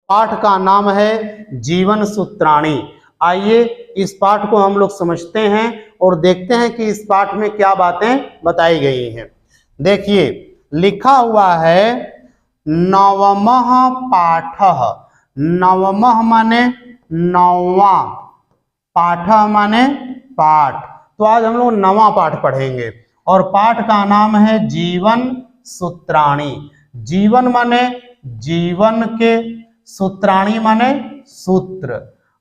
पाठ का नाम है जीवन सूत्राणी। आइए इस पाठ को हम लोग समझते हैं और देखते हैं कि इस पाठ में क्या बातें बताई गई हैं। देखिए लिखा हुआ है नवमः पाठः। नवमः माने नौवा, पाठ माने पाठ। तो आज हम लोग नवा पाठ पढ़ेंगे और पाठ का नाम है जीवन सूत्राणी। जीवन माने जीवन के, सूत्राणी माने सूत्र,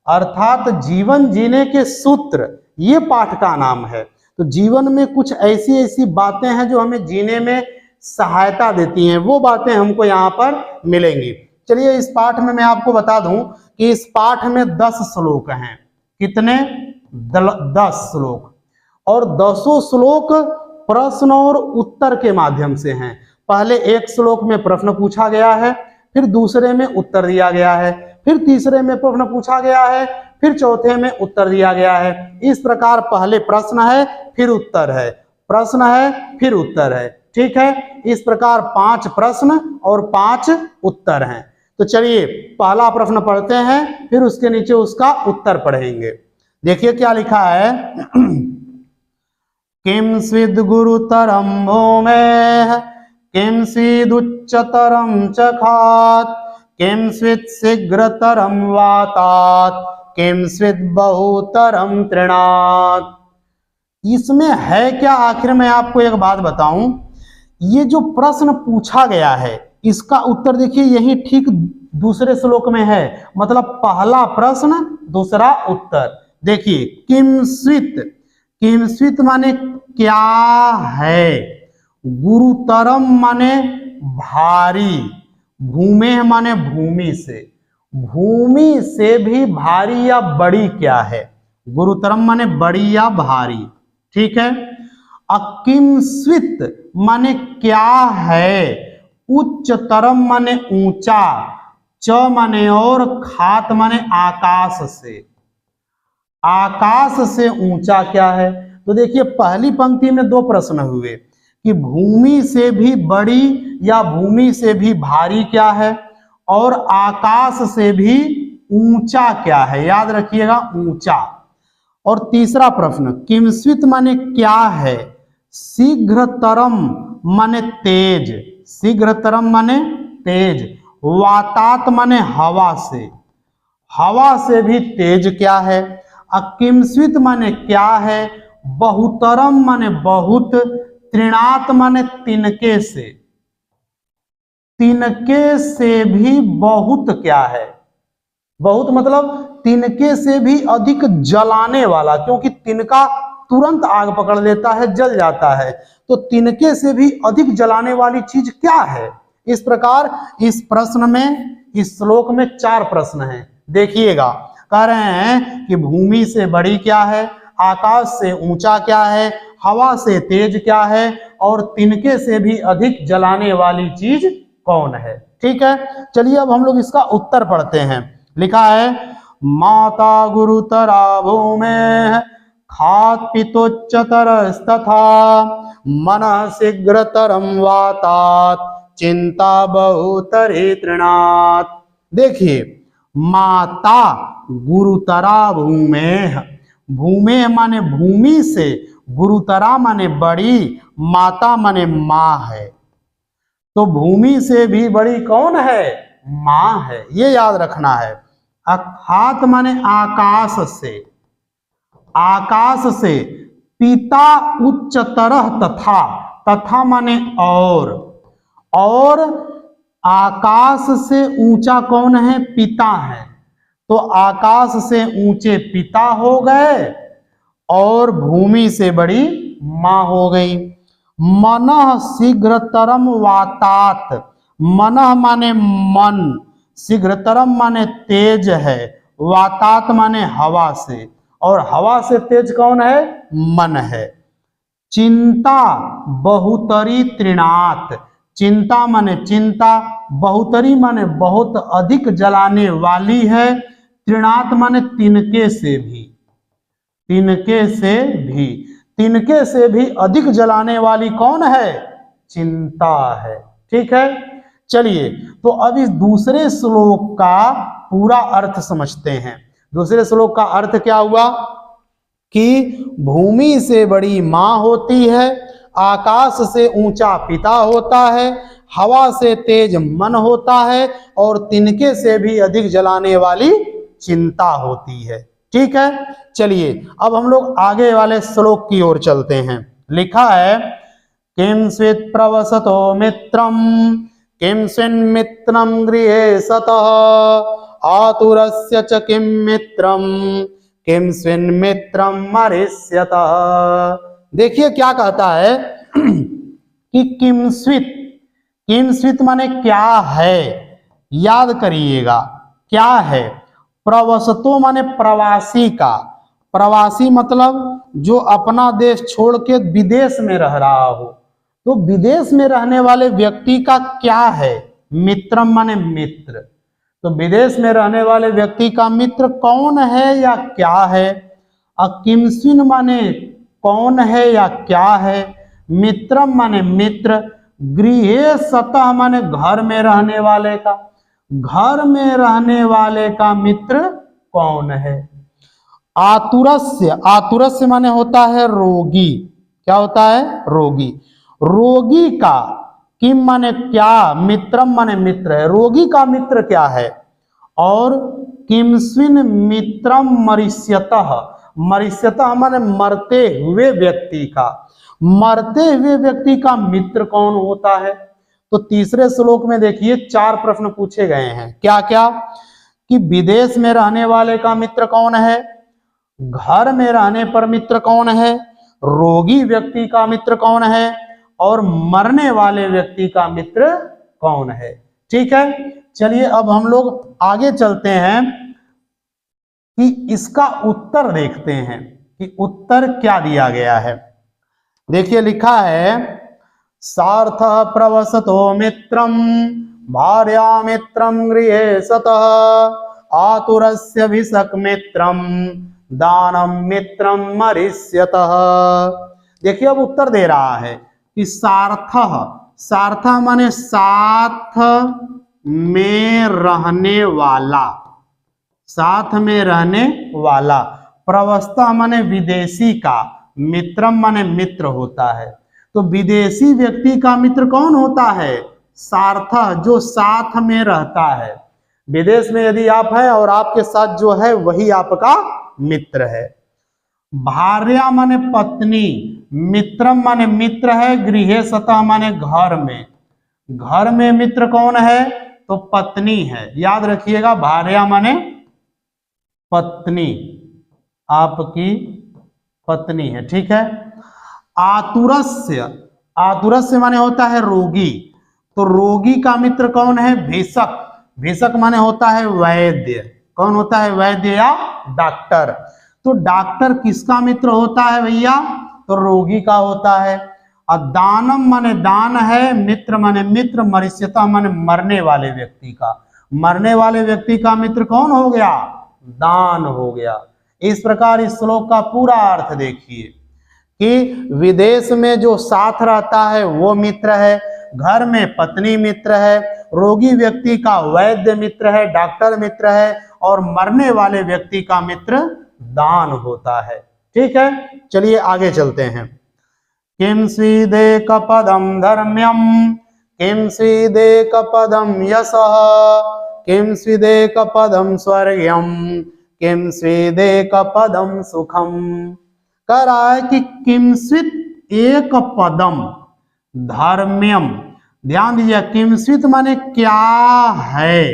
अर्थात जीवन जीने के सूत्र, ये पाठ का नाम है। तो जीवन में कुछ ऐसी ऐसी बातें हैं जो हमें जीने में सहायता देती हैं, वो बातें हमको यहाँ पर मिलेंगी। चलिए इस पाठ में मैं आपको बता दूं कि इस पाठ में 10 श्लोक हैं। कितने? 10 श्लोक, और 10 श्लोक प्रश्न और उत्तर के माध्यम से हैं। पहले एक श्लोक में प्रश्न पूछा गया है, फिर दूसरे में उत्तर दिया गया है, फिर तीसरे में प्रश्न पूछा गया है, फिर चौथे में उत्तर दिया गया है। इस प्रकार पहले प्रश्न है, फिर उत्तर है, प्रश्न है, फिर उत्तर है। ठीक है, इस प्रकार 5 प्रश्न और 5 उत्तर हैं। तो चलिए पहला प्रश्न पढ़ते हैं, फिर उसके नीचे उसका उत्तर पढ़ेंगे। देखिए क्या लिखा है। किम स्विद गुरुतरम भूमेः किम स्विदुच्चतरम चखात किम स्विद शीघ्रतरम वातात किम स्विद बहुतरम तृणात्। इसमें है क्या? आखिर में आपको एक बात बताऊं, ये जो प्रश्न पूछा गया है इसका उत्तर देखिए यही ठीक दूसरे श्लोक में है। मतलब पहला प्रश्न दूसरा उत्तर। देखिए किमस्वित, किमस्वित माने क्या है, गुरुतरम माने भारी, भूमे माने भूमि से, भूमि से भी भारी या बड़ी क्या है, गुरुतरम माने बड़ी या भारी। ठीक है। अकिमस्वित माने क्या है, उच्चतरम माने ऊंचा, च माने और, खात माने आकाश से, आकाश से ऊंचा क्या है। तो देखिए पहली पंक्ति में 2 प्रश्न हुए कि भूमि से भी बड़ी या भूमि से भी भारी क्या है, और आकाश से भी ऊंचा क्या है। याद रखिएगा ऊंचा। और तीसरा प्रश्न किमस्वित माने क्या है, शीघ्रतरम माने तेज, शीघ्रतरम माने तेज, वातात माने हवा से, हवा से भी तेज क्या है। अकिमस्वित माने क्या है, बहुतरम माने बहुत, तृणात माने तिनके से, तिनके से भी बहुत क्या है, बहुत मतलब तिनके से भी अधिक जलाने वाला, क्योंकि तिनका तुरंत आग पकड़ लेता है, जल जाता है। तो तिनके से भी अधिक जलाने वाली चीज क्या है। इस प्रकार इस प्रश्न में, इस श्लोक में 4 प्रश्न हैं। देखिएगा कह रहे हैं कि भूमि से बड़ी क्या है, आकाश से ऊंचा क्या है, हवा से तेज क्या है, और तिनके से भी अधिक जलाने वाली चीज कौन है। ठीक है, चलिए अब हम लोग इसका उत्तर पढ़ते हैं। लिखा है माता गुरुतरा भूमेः खात पितोच्चतरस्तथा मनः शीघ्रतरम वातात चिंता बहुतरे तृणात्। देखिए माता गुरुतरा भूमेः, भूमेः माने भूमि से, गुरुतरा माने बड़ी, माता माने माँ है। तो भूमि से भी बड़ी कौन है, माँ है, ये याद रखना है। अखात माने आकाश से, आकाश से, पिता उच्चतरः तथा, तथा माने और आकाश से ऊंचा कौन है, पिता है। तो आकाश से ऊंचे पिता हो गए और भूमि से बड़ी माँ हो गई। मनः शीघ्रतरम वातात, मनः माने मन, शीघ्रतरम माने तेज है, वातात माने हवा से, और हवा से तेज कौन है, मन है। चिंता बहुतरी तृणात्, चिंता माने चिंता, बहुतरी माने बहुत अधिक जलाने वाली है, तृणात् माने तिनके से भी, तिनके से भी, तिनके से भी अधिक जलाने वाली कौन है, चिंता है। ठीक है, चलिए तो अब इस दूसरे श्लोक का पूरा अर्थ समझते हैं। दूसरे श्लोक का अर्थ क्या हुआ कि भूमि से बड़ी माँ होती है, आकाश से ऊंचा पिता होता है, हवा से तेज मन होता है और तिनके से भी अधिक जलाने वाली चिंता होती है। ठीक है, चलिए अब हम लोग आगे वाले श्लोक की ओर चलते हैं। लिखा है किंस्वित् प्रवसतो मित्रम किंस्विन्मित्रम गृहे सतः आतुरस्य च किं मित्रम किंस्विन्मित्रम मरिष्यतः। देखिए क्या कहता है कि किंस्वित्, किंस्वित् माने क्या है, याद करिएगा क्या है। प्रवसतो माने प्रवासी का, प्रवासी मतलब जो अपना देश छोड़ के विदेश में रह रहा हो, तो विदेश में रहने वाले व्यक्ति का क्या है, मित्रम माने मित्र। तो विदेश में रहने वाले व्यक्ति का मित्र कौन है या क्या है। किंस्विन माने कौन है या क्या है, मित्रम माने मित्र, गृहे सतः माने घर में रहने वाले का, घर में रहने वाले का मित्र कौन है। आतुरस्य, आतुरस्य माने होता है रोगी, क्या होता है रोगी, रोगी का, किम माने क्या, मित्रम माने मित्र है, रोगी का मित्र क्या है। और किंस्विन मित्रम मरिष्यतः, मरिष्यतः माने मरते हुए व्यक्ति का, मरते हुए व्यक्ति का मित्र कौन होता है। तो तीसरे श्लोक में देखिए 4 प्रश्न पूछे गए हैं। क्या क्या कि विदेश में रहने वाले का मित्र कौन है, घर में रहने पर मित्र कौन है, रोगी व्यक्ति का मित्र कौन है और मरने वाले व्यक्ति का मित्र कौन है। ठीक है, चलिए अब हम लोग आगे चलते हैं कि इसका उत्तर देखते हैं कि उत्तर क्या दिया गया है। देखिए लिखा है सार्थ प्रवसतो मित्रम भार्या मित्रम गृहे सतः आतुरस्य भिषक मित्रम दानम मित्रम मरिष्यतः। देखिए अब उत्तर दे रहा है कि सार्थ, सार्थ माने साथ में रहने वाला, साथ में रहने वाला, प्रवस्ता माने विदेशी का, मित्रम माने मित्र होता है। तो विदेशी व्यक्ति का मित्र कौन होता है, सार्थ, जो साथ में रहता है। विदेश में यदि आप हैं और आपके साथ जो है वही आपका मित्र है। भार्या माने पत्नी, मित्रम माने मित्र है, गृहे सतः माने घर में, घर में मित्र कौन है तो पत्नी है। याद रखिएगा भार्या माने पत्नी, आपकी पत्नी है। ठीक है, आतुरस्य, आतुरस्य माने होता है रोगी, तो रोगी का मित्र कौन है, भिषक, भिषक माने होता है वैद्य, कौन होता है वैद्य या डॉक्टर। तो डॉक्टर किसका मित्र होता है भैया, तो रोगी का होता है। और दानम माने दान है, मित्र माने मित्र, मरिष्यता माने मरने वाले व्यक्ति का, मरने वाले व्यक्ति का मित्र कौन हो गया, दान हो गया। इस प्रकार इस श्लोक का पूरा अर्थ देखिए कि विदेश में जो साथ रहता है वो मित्र है, घर में पत्नी मित्र है, रोगी व्यक्ति का वैद्य मित्र है, डॉक्टर मित्र है और मरने वाले व्यक्ति का मित्र दान होता है। ठीक है, चलिए आगे चलते हैं। किम स्वीदेक पदम धर्म्यम किम स्वीदेक पदम यशः किम स्वीदेक पदम स्वर्ग्यम किम स्वीदेक पदम सुखम। कह रहा है कि किंस्वित एक पदम धर्म्यम, ध्यान दीजिए किंस्वित माने क्या है,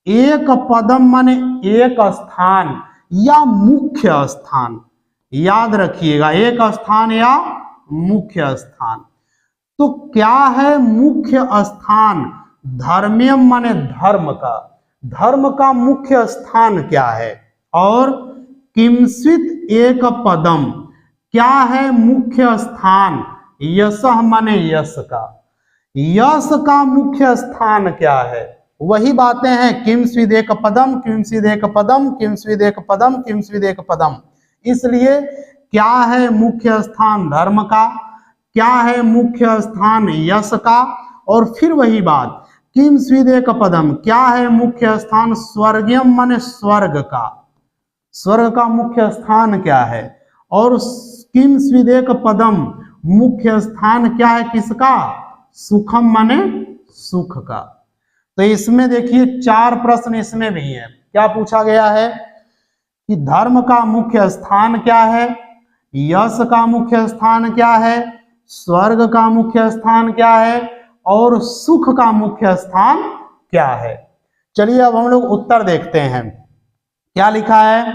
एक पदम माने एक स्थान या मुख्य स्थान। याद रखिएगा एक स्थान या मुख्य स्थान। तो क्या है मुख्य स्थान, धर्म्यम माने धर्म का, धर्म का मुख्य स्थान क्या है। और किंस्वित एक पदम, क्या है मुख्य स्थान, यशः माने यश का, यश का मुख्य स्थान क्या है। वही बातें हैं किम स्विदेक पदम किम स्विदेक पदम किम स्विदेक पदम किम स्विदेक पदम। इसलिए क्या है मुख्य स्थान धर्म का, क्या है मुख्य स्थान यश का, और फिर वही बात किम स्विदेक पदम, क्या है मुख्य स्थान? स्वर्गीयम माने स्वर्ग का, स्वर्ग का मुख्य स्थान क्या है? और किम स्विदेक पदम, मुख्य स्थान क्या है किसका? सुखम माने सुख का। तो इसमें देखिए 4 प्रश्न इसमें भी है। क्या पूछा गया है कि धर्म का मुख्य स्थान क्या है, यश का मुख्य स्थान क्या है, स्वर्ग का मुख्य स्थान क्या है और सुख का मुख्य स्थान क्या है। चलिए अब हम लोग उत्तर देखते हैं। क्या लिखा है?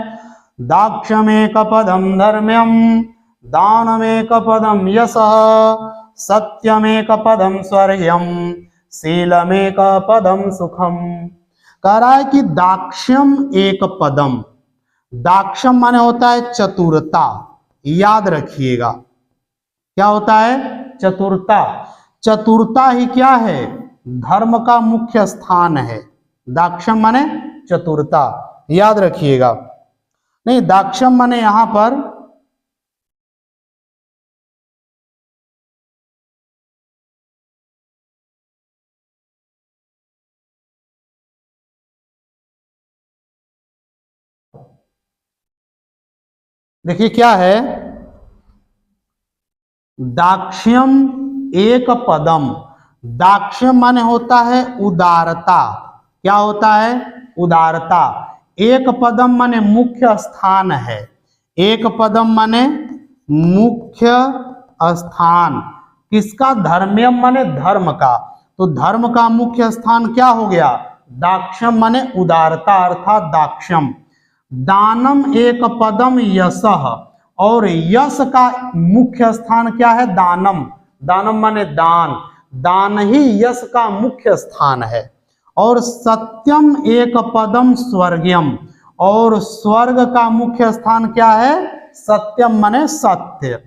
दाक्षमेक पदम धर्म्यम, दानमेक पदम यशः, सत्यमेक पदम स्वर्ग्यम, शीलमेक पदम सुखम। कह रहा है कि दाक्ष्यम एक पदम, दाक्षम माने होता है चतुरता, याद रखिएगा क्या होता है? चतुरता। चतुरता ही क्या है? धर्म का मुख्य स्थान है। दाक्षम माने चतुरता, याद रखिएगा। नहीं, दाक्षम माने यहां पर देखिए क्या है, दाक्ष्यम एक पदम, दाक्ष्यम माने होता है उदारता। क्या होता है? उदारता। एक पदम माने मुख्य स्थान है, एक पदम माने मुख्य स्थान किसका? धर्म्यम माने धर्म का। तो धर्म का मुख्य स्थान क्या हो गया? दाक्ष्यम माने उदारता अर्थात दाक्ष्यम। दानम एक पदम यशः, और यश का मुख्य स्थान क्या है? दानम, दानम माने दान, दान ही यश का मुख्य स्थान है। और सत्यम एक पदम स्वर्गीयम, और स्वर्ग का मुख्य स्थान क्या है? सत्यम माने सत्य।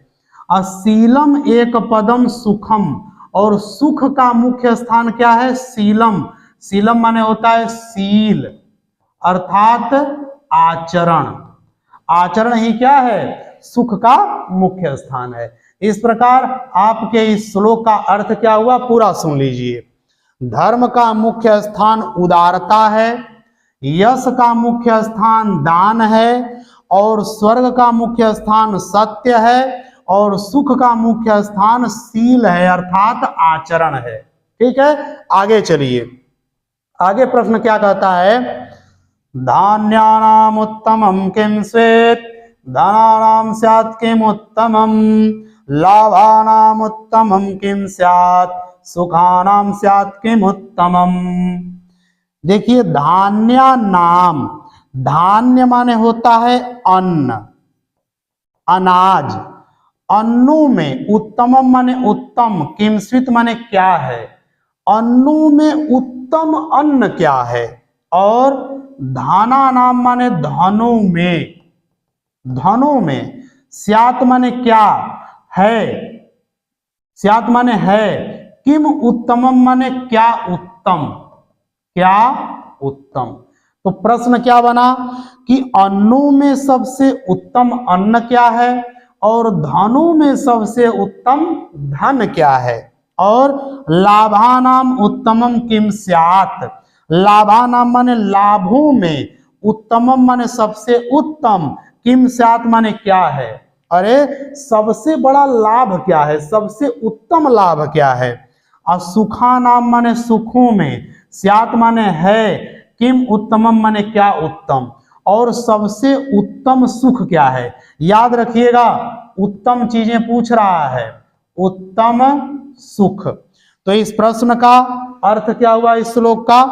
अशीलम एक पदम सुखम, और सुख का मुख्य स्थान क्या है? शीलम, शीलम माने होता है शील अर्थात आचरण, आचरण ही क्या है? सुख का मुख्य स्थान है। इस प्रकार आपके इस श्लोक का अर्थ क्या हुआ पूरा सुन लीजिए। धर्म का मुख्य स्थान उदारता है, यश का मुख्य स्थान दान है, और स्वर्ग का मुख्य स्थान सत्य है, और सुख का मुख्य स्थान शील है अर्थात आचरण है। ठीक है, आगे चलिए। आगे प्रश्न क्या कहता है? धान्यानाम उत्तमम किम स्वेत्, धनानाम स्यात् किम उत्तमम, लाभानाम उत्तमम किम स्यात्, सुखानाम स्यात् किम उत्तमम। देखिए धान्य नाम, धान्य माने होता है अन्न, अनाज। अन्नों में उत्तमम माने उत्तम, किमस्वित माने क्या है, अन्नों में उत्तम अन्न क्या है। और धाना नाम माने धनों में, धनों में। स्यात माने क्या है, स्यात माने है। किम उत्तमम माने क्या उत्तम, क्या उत्तम। तो प्रश्न क्या बना कि अन्नों में सबसे उत्तम अन्न क्या है, और धनों में सबसे उत्तम धन क्या है। और लाभानाम उत्तमम किम स्यात्, लाभानाम माने लाभों में, उत्तमम माने सबसे उत्तम, किम स्यात् माने क्या है। अरे सबसे बड़ा लाभ क्या है, सबसे उत्तम लाभ क्या है। और सुखा नाम माने सुखों में, स्यात् माने है, किम उत्तमम माने क्या उत्तम, और सबसे उत्तम सुख क्या है। याद रखिएगा उत्तम चीजें पूछ रहा है, उत्तम सुख। तो इस प्रश्न का अर्थ क्या हुआ इस श्लोक का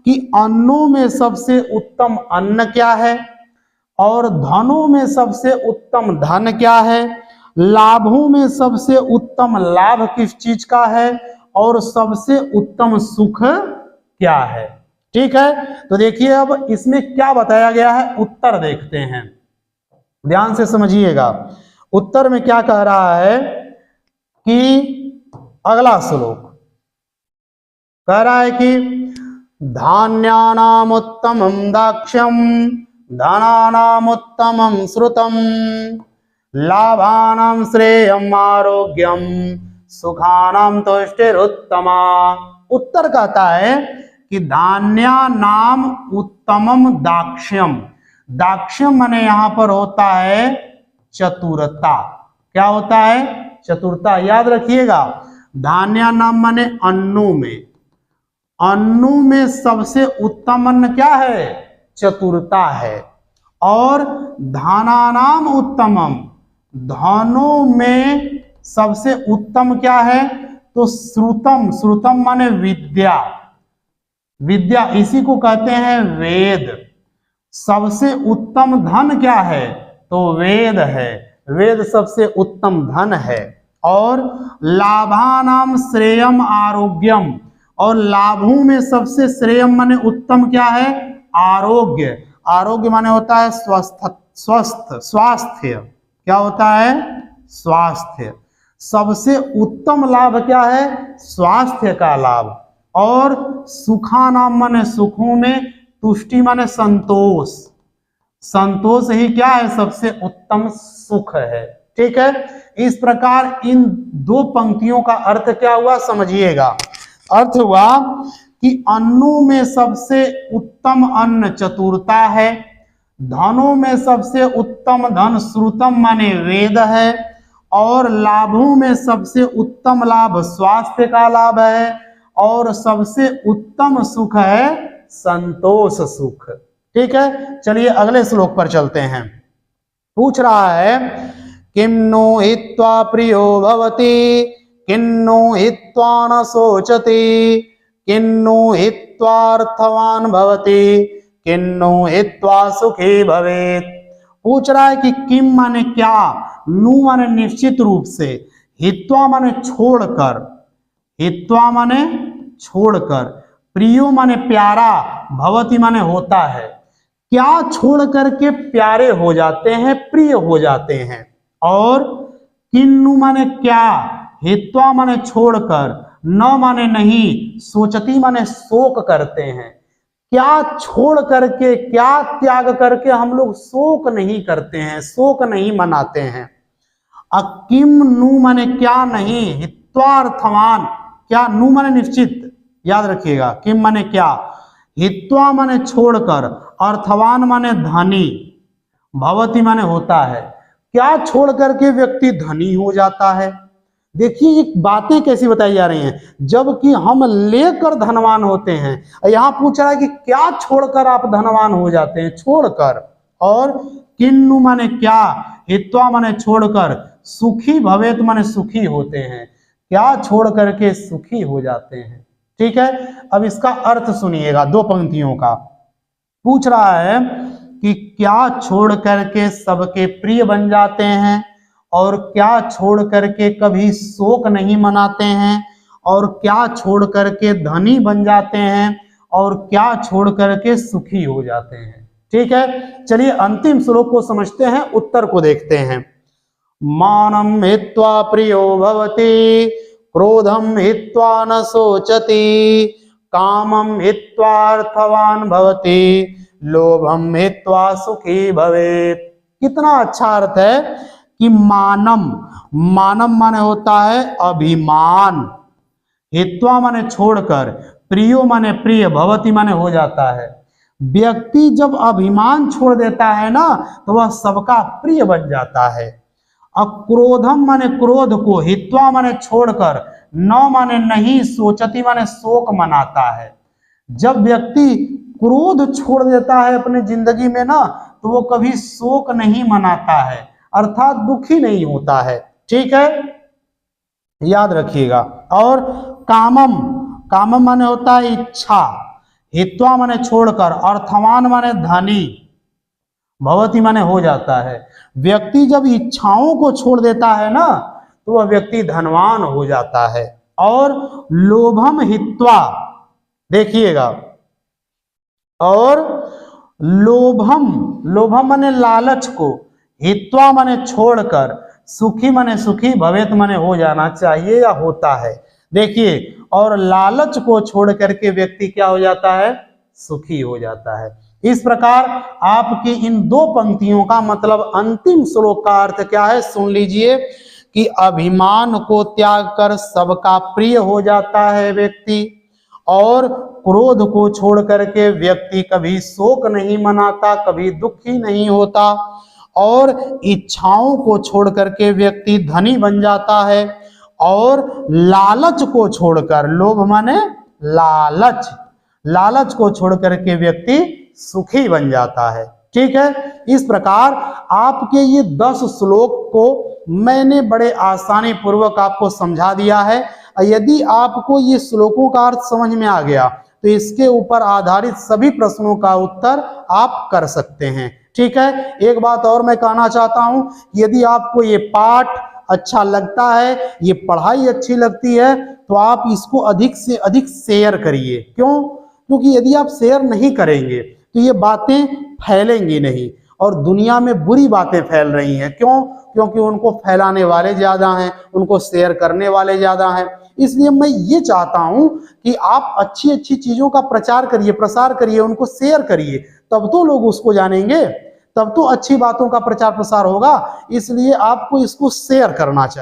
कि अन्नों में सबसे उत्तम अन्न क्या है, और धनों में सबसे उत्तम धन क्या है, लाभों में सबसे उत्तम लाभ किस चीज का है, और सबसे उत्तम सुख क्या है। ठीक है, तो देखिए अब इसमें क्या बताया गया है, उत्तर देखते हैं, ध्यान से समझिएगा। उत्तर में क्या कह रहा है कि अगला श्लोक कह रहा है कि धान्यानाम उत्तमम दाक्ष्यम, धनानाम उत्तमम श्रुतम, लाभानाम श्रेयम आरोग्यम, सुखानाम तुष्टिरुत्तमा। उत्तर कहता है कि धान्यानाम उत्तमम दाक्ष्यम। दाक्ष्यम माने यहां पर होता है चतुरता। क्या होता है? चतुरता। याद रखिएगा, धान्यानाम माने अन्नों में, अन्नों में सबसे उत्तम अन्न क्या है? चतुरता है। और धानानाम उत्तमम, धनों में सबसे उत्तम क्या है? तो श्रुतम। श्रुतम माने विद्या, विद्या इसी को कहते हैं वेद। सबसे उत्तम धन क्या है? तो वेद है, वेद सबसे उत्तम धन है। और लाभानाम श्रेयम आरोग्यम, और लाभों में सबसे श्रेयम माने उत्तम क्या है? आरोग्य। आरोग्य माने होता है स्वास्थ्य। क्या होता है? स्वास्थ्य। सबसे उत्तम लाभ क्या है? स्वास्थ्य का लाभ। और सुखानाम माने सुखों में, तुष्टि माने संतोष। संतोष ही क्या है? सबसे उत्तम सुख है। ठीक है, इस प्रकार इन दो पंक्तियों का अर्थ क्या हुआ समझिएगा। अर्थ हुआ कि अन्नों में सबसे उत्तम अन्न चतुरता है, धनों में सबसे उत्तम धन श्रुतम माने वेद है, और लाभों में सबसे उत्तम लाभ स्वास्थ्य का लाभ है, और सबसे उत्तम सुख है संतोष सुख। ठीक है, चलिए अगले श्लोक पर चलते हैं। पूछ रहा है किम नो हित्वा प्रियो भवति, किन्नु हित्वा न शोचति, किन्नु हित्वा अर्थवान भवति, किन्नु हित्वा सुखी भवेत्। पूछ रहा है कि किम माने क्या, नु माने निश्चित रूप से, हित्वा माने छोड़कर, हित्वा माने छोड़कर, प्रियो माने प्यारा, भवति माने होता है। क्या छोड़ करके प्यारे हो जाते हैं, प्रिय हो जाते हैं। और किन्नु माने क्या, हित्वा माने छोड़कर, न माने नहीं, सोचती माने शोक करते हैं। क्या छोड़ करके, क्या त्याग करके हम लोग शोक नहीं करते हैं, शोक नहीं मनाते हैं। अकिम नु माने क्या नहीं, हित्वार्थवान, क्या नु माने निश्चित, याद रखिएगा, किम माने क्या, हित्वा माने छोड़कर, अर्थवान माने धनी, भवति माने होता है। क्या छोड़ करके व्यक्ति धनी हो जाता है। देखिए ये बातें कैसी बताई जा रही हैं, जबकि हम लेकर धनवान होते हैं। यहां पूछ रहा है कि क्या छोड़कर आप धनवान हो जाते हैं, छोड़कर। और किन्नु माने क्या, हित्वा माने छोड़कर, सुखी भवेत माने सुखी होते हैं। क्या छोड़ करके सुखी हो जाते हैं। ठीक है, अब इसका अर्थ सुनिएगा दो पंक्तियों का। पूछ रहा है कि क्या छोड़ करके सबके प्रिय बन जाते हैं, और क्या छोड़ करके कभी शोक नहीं मनाते हैं, और क्या छोड़ करके धनी बन जाते हैं, और क्या छोड़ करके सुखी हो जाते हैं। ठीक है, चलिए अंतिम श्लोक को समझते हैं, उत्तर को देखते हैं। मानम हित्वा प्रियो भवति, क्रोधम हित्वा न शोचति, कामम हित्वा अर्थवान भवति, लोभम हित्वा सुखी भवेत्। कितना अच्छा अर्थ है कि मानम, मानम माने होता है अभिमान, हित्वा माने छोड़कर, प्रियो माने प्रिय, भवति माने हो जाता है। व्यक्ति जब अभिमान छोड़ देता है ना, तो वह सबका प्रिय बन जाता है। अक्रोधम माने क्रोध को, हित्वा माने छोड़कर, न माने नहीं, सोचती माने शोक मनाता है। जब व्यक्ति क्रोध छोड़ देता है अपने जिंदगी में ना, तो वो कभी शोक नहीं मनाता है, अर्थात दुखी नहीं होता है। ठीक है, याद रखिएगा। और कामम, कामम माने होता है इच्छा, हित्वा माने छोड़कर, अर्थवान माने धनी, भवति माने हो जाता है। व्यक्ति जब इच्छाओं को छोड़ देता है ना, तो वह व्यक्ति धनवान हो जाता है। और लोभम हित्वा, देखिएगा, और लोभम, लोभम माने लालच को, हित्वा माने छोड़कर, सुखी माने सुखी, भवेत माने हो जाना चाहिए या होता है। देखिए, और लालच को छोड़ करके व्यक्ति क्या हो जाता है, सुखी हो जाता है। इस प्रकार आपकी इन दो पंक्तियों का मतलब अंतिम श्लोक का अर्थ क्या है सुन लीजिए, कि अभिमान को त्याग कर सबका प्रिय हो जाता है व्यक्ति, और क्रोध को छोड़ करके व्यक्ति कभी शोक नहीं मनाता, कभी दुखी नहीं होता, और इच्छाओं को छोड़ करके व्यक्ति धनी बन जाता है, और लालच को छोड़कर, लोभ माने लालच, लालच को छोड़ करके व्यक्ति सुखी बन जाता है। ठीक है, इस प्रकार आपके ये 10 श्लोक को मैंने बड़े आसानी पूर्वक आपको समझा दिया है। यदि आपको ये श्लोकों का अर्थ समझ में आ गया तो इसके ऊपर आधारित सभी प्रश्नों का उत्तर आप कर सकते हैं। ठीक है, एक बात और मैं कहना चाहता हूं, यदि आपको ये पाठ अच्छा लगता है, ये पढ़ाई अच्छी लगती है, तो आप इसको अधिक से अधिक शेयर करिए। क्यों? क्योंकि यदि आप शेयर नहीं करेंगे तो ये बातें फैलेंगी नहीं, और दुनिया में बुरी बातें फैल रही हैं। क्यों? क्योंकि उनको फैलाने वाले ज्यादा हैं, उनको शेयर करने वाले ज्यादा हैं। इसलिए मैं ये चाहता हूं कि आप अच्छी अच्छी चीजों का प्रचार करिए, प्रसार करिए, उनको शेयर करिए, तब तो लोग उसको जानेंगे, तब तो अच्छी बातों का प्रचार प्रसार होगा। इसलिए आपको इसको शेयर करना चाहिए।